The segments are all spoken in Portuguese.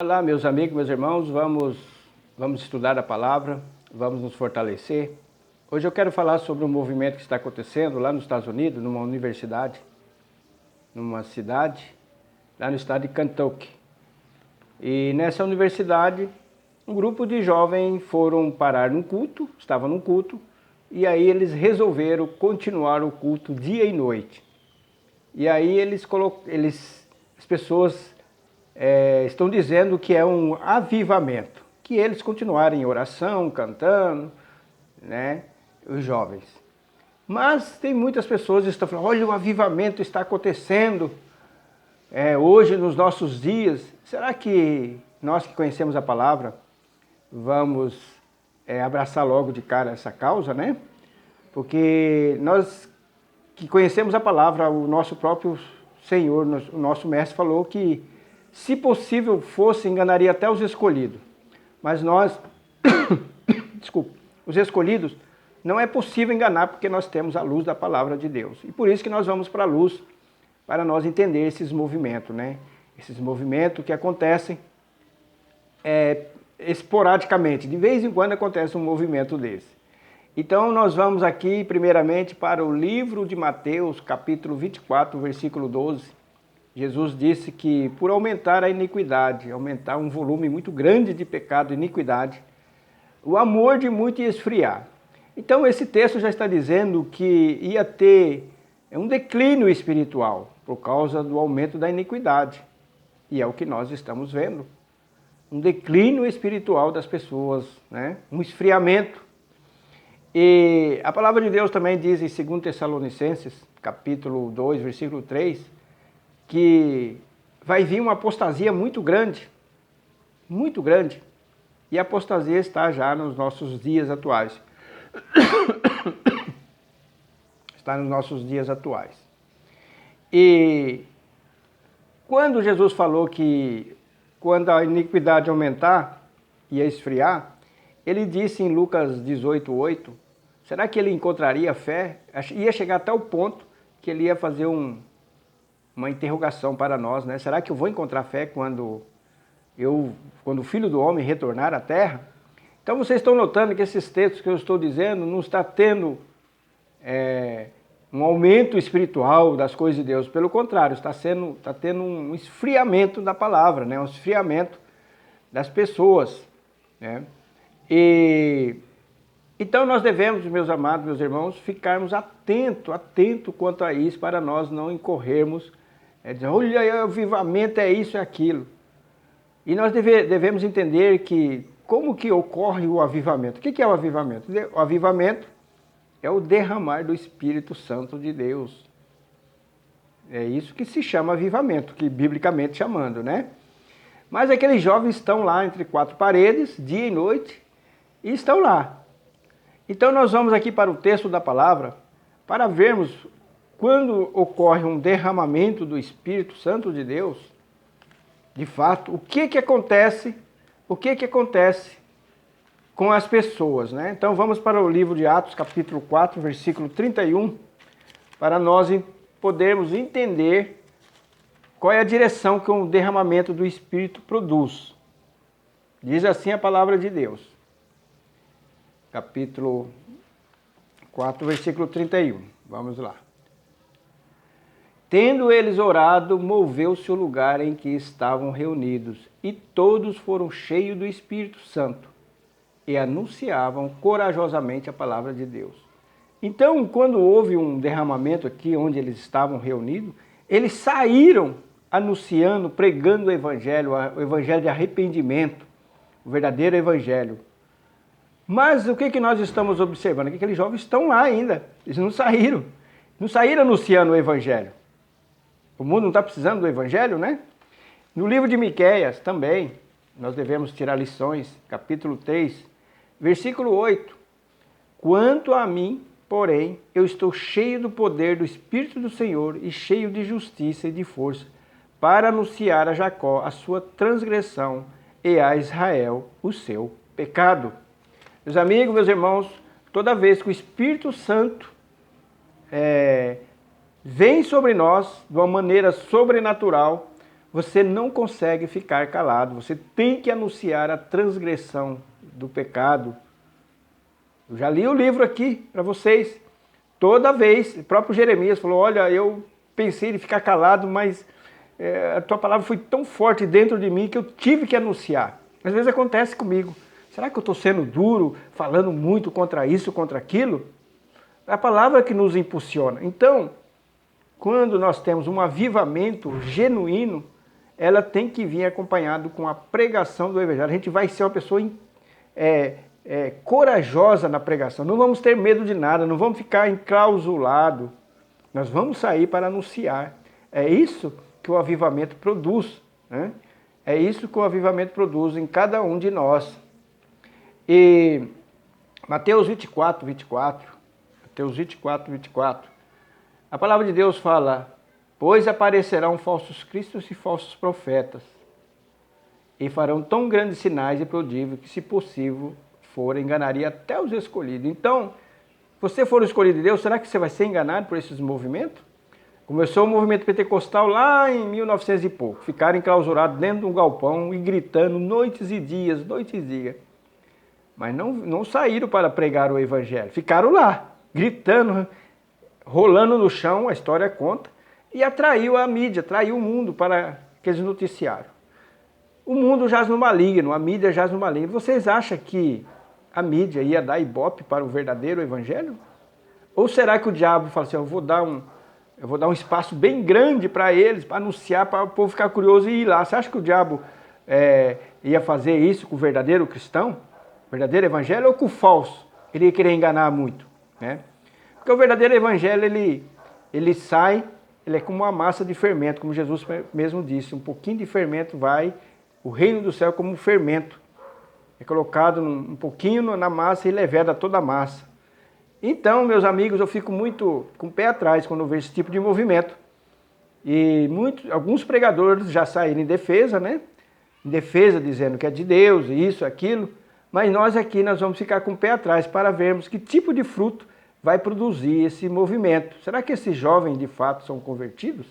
Olá, meus amigos, meus irmãos, vamos estudar a palavra, vamos nos fortalecer. Hoje eu quero falar sobre um movimento que está acontecendo lá nos Estados Unidos, numa universidade, numa cidade, lá no estado de Kentucky. E nessa universidade, um grupo de jovens foram parar num culto, estavam num culto, e aí eles resolveram continuar o culto dia e noite. E aí as pessoas estão dizendo que é um avivamento, que eles continuarem em oração, cantando, né, os jovens. Mas tem muitas pessoas que estão falando, olha, o avivamento está acontecendo hoje nos nossos dias. Será que nós que conhecemos a palavra vamos abraçar logo de cara essa causa, né? Porque nós que conhecemos a palavra, o nosso próprio Senhor, o nosso mestre falou que se possível fosse, enganaria até os escolhidos. Mas nós, desculpa, os escolhidos, não é possível enganar porque nós temos a luz da palavra de Deus. E por isso que nós vamos para a luz, para nós entender esses movimentos, né? Esses movimentos que acontecem esporadicamente. De vez em quando acontece um movimento desse. Então nós vamos aqui primeiramente para o livro de Mateus, capítulo 24, versículo 12. Jesus disse que por aumentar a iniquidade, aumentar um volume muito grande de pecado e iniquidade, o amor de muitos ia esfriar. Então esse texto já está dizendo que ia ter um declínio espiritual por causa do aumento da iniquidade. E é o que nós estamos vendo. Um declínio espiritual das pessoas, né? Um esfriamento. E a palavra de Deus também diz em 2 Tessalonicenses, capítulo 2, versículo 3, que vai vir uma apostasia muito grande, e a apostasia está já nos nossos dias atuais. Está nos nossos dias atuais. E quando Jesus falou que quando a iniquidade aumentar, ia esfriar, ele disse em Lucas 18:8, será que ele encontraria fé? Ia chegar até o ponto que ele ia fazer uma interrogação para nós, né? Será que eu vou encontrar fé quando o Filho do Homem retornar à Terra? Então vocês estão notando que esses textos que eu estou dizendo não está tendo um aumento espiritual das coisas de Deus. Pelo contrário, está tendo um esfriamento da palavra, né? Um esfriamento das pessoas, né? Então nós devemos, meus amados, meus irmãos, ficarmos atentos quanto a isso, para nós não incorrermos, dizer, olha, o avivamento é isso e aquilo. E nós devemos entender que, como que ocorre o avivamento? O que é o avivamento? O avivamento é o derramar do Espírito Santo de Deus. É isso que se chama avivamento, que biblicamente chamando, né? Mas aqueles jovens estão lá entre quatro paredes, dia e noite, e estão lá. Então nós vamos aqui para o texto da palavra, para vermos quando ocorre um derramamento do Espírito Santo de Deus, de fato, o que acontece com as pessoas, né? Então vamos para o livro de Atos, capítulo 4, versículo 31, para nós podermos entender qual é a direção que o derramamento do Espírito produz. Diz assim a palavra de Deus. Capítulo 4, versículo 31. Vamos lá. Tendo eles orado, moveu-se o lugar em que estavam reunidos, e todos foram cheios do Espírito Santo, e anunciavam corajosamente a palavra de Deus. Então, quando houve um derramamento aqui onde eles estavam reunidos, eles saíram anunciando, pregando o evangelho de arrependimento, o verdadeiro evangelho. Mas o que nós estamos observando? Que aqueles jovens estão lá ainda, eles não saíram anunciando o evangelho. O mundo não está precisando do evangelho, né? No livro de Miqueias também, nós devemos tirar lições, capítulo 3, versículo 8. Quanto a mim, porém, eu estou cheio do poder do Espírito do Senhor e cheio de justiça e de força, para anunciar a Jacó a sua transgressão e a Israel o seu pecado. Meus amigos, meus irmãos, toda vez que o Espírito Santo vem sobre nós de uma maneira sobrenatural, você não consegue ficar calado. Você tem que anunciar a transgressão do pecado. Eu já li o livro aqui para vocês. Toda vez, o próprio Jeremias falou, olha, eu pensei em ficar calado, mas a tua palavra foi tão forte dentro de mim que eu tive que anunciar. Às vezes acontece comigo. Será que eu estou sendo duro, falando muito contra isso, contra aquilo? É a palavra que nos impulsiona. Então, quando nós temos um avivamento genuíno, ela tem que vir acompanhado com a pregação do Evangelho. A gente vai ser uma pessoa corajosa na pregação. Não vamos ter medo de nada, não vamos ficar enclausulado. Nós vamos sair para anunciar. É isso que o avivamento produz, né? É isso que o avivamento produz em cada um de nós. E Mateus 24, 24, Mateus 24, 24, a palavra de Deus fala, pois aparecerão falsos cristos e falsos profetas, e farão tão grandes sinais e prodígios que, se possível, enganaria até os escolhidos. Então, se você for o escolhido de Deus, será que você vai ser enganado por esses movimentos? Começou o movimento pentecostal lá em 1900 e pouco. Ficaram enclausurados dentro de um galpão e gritando noites e dias, noites e dias. Mas não saíram para pregar o Evangelho. Ficaram lá, gritando, rolando no chão, a história conta, e atraiu a mídia, atraiu o mundo para aqueles noticiários. O mundo jaz no maligno, a mídia jaz no maligno. Vocês acham que a mídia ia dar ibope para o verdadeiro Evangelho? Ou será que o diabo fala assim, eu vou dar um espaço bem grande para eles, para anunciar, para o povo ficar curioso e ir lá. Você acha que o diabo ia fazer isso com o verdadeiro cristão? O verdadeiro evangelho ou com o falso? Ele ia querer enganar muito, né? Porque o verdadeiro evangelho, ele sai, ele é como uma massa de fermento, como Jesus mesmo disse. Um pouquinho de fermento vai, o reino do céu como um fermento. É colocado um pouquinho na massa e leveda toda a massa. Então, meus amigos, eu fico muito com o pé atrás quando eu vejo esse tipo de movimento. E alguns pregadores já saíram em defesa, né? Em defesa, dizendo que é de Deus, isso, aquilo. Mas nós aqui, nós vamos ficar com o pé atrás para vermos que tipo de fruto vai produzir esse movimento. Será que esses jovens, de fato, são convertidos?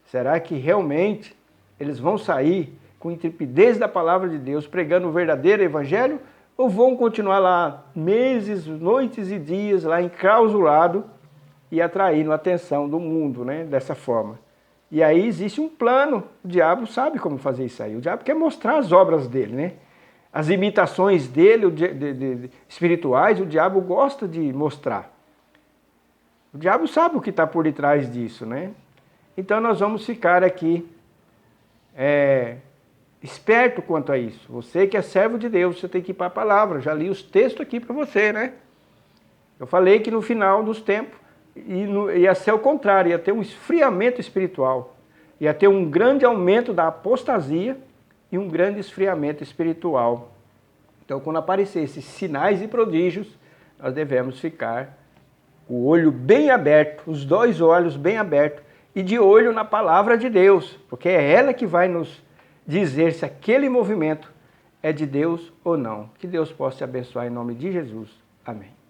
Será que realmente eles vão sair com intrepidez da palavra de Deus, pregando o verdadeiro evangelho? Ou vão continuar lá meses, noites e dias, lá enclausulado e atraindo a atenção do mundo, né? Dessa forma. E aí existe um plano, o diabo sabe como fazer isso aí. O diabo quer mostrar as obras dele, né? As imitações dele, espirituais, o diabo gosta de mostrar. O diabo sabe o que está por detrás disso, né? Então nós vamos ficar aqui esperto quanto a isso. Você que é servo de Deus, você tem que ir para a palavra. Já li os textos aqui para você, né? Eu falei que no final dos tempos ia ser o contrário, ia ter um esfriamento espiritual. Ia ter um grande aumento da apostasia e um grande esfriamento espiritual. Então, quando aparecer esses sinais e prodígios, nós devemos ficar com o olho bem aberto, os dois olhos bem abertos, e de olho na palavra de Deus, porque é ela que vai nos dizer se aquele movimento é de Deus ou não. Que Deus possa te abençoar em nome de Jesus. Amém.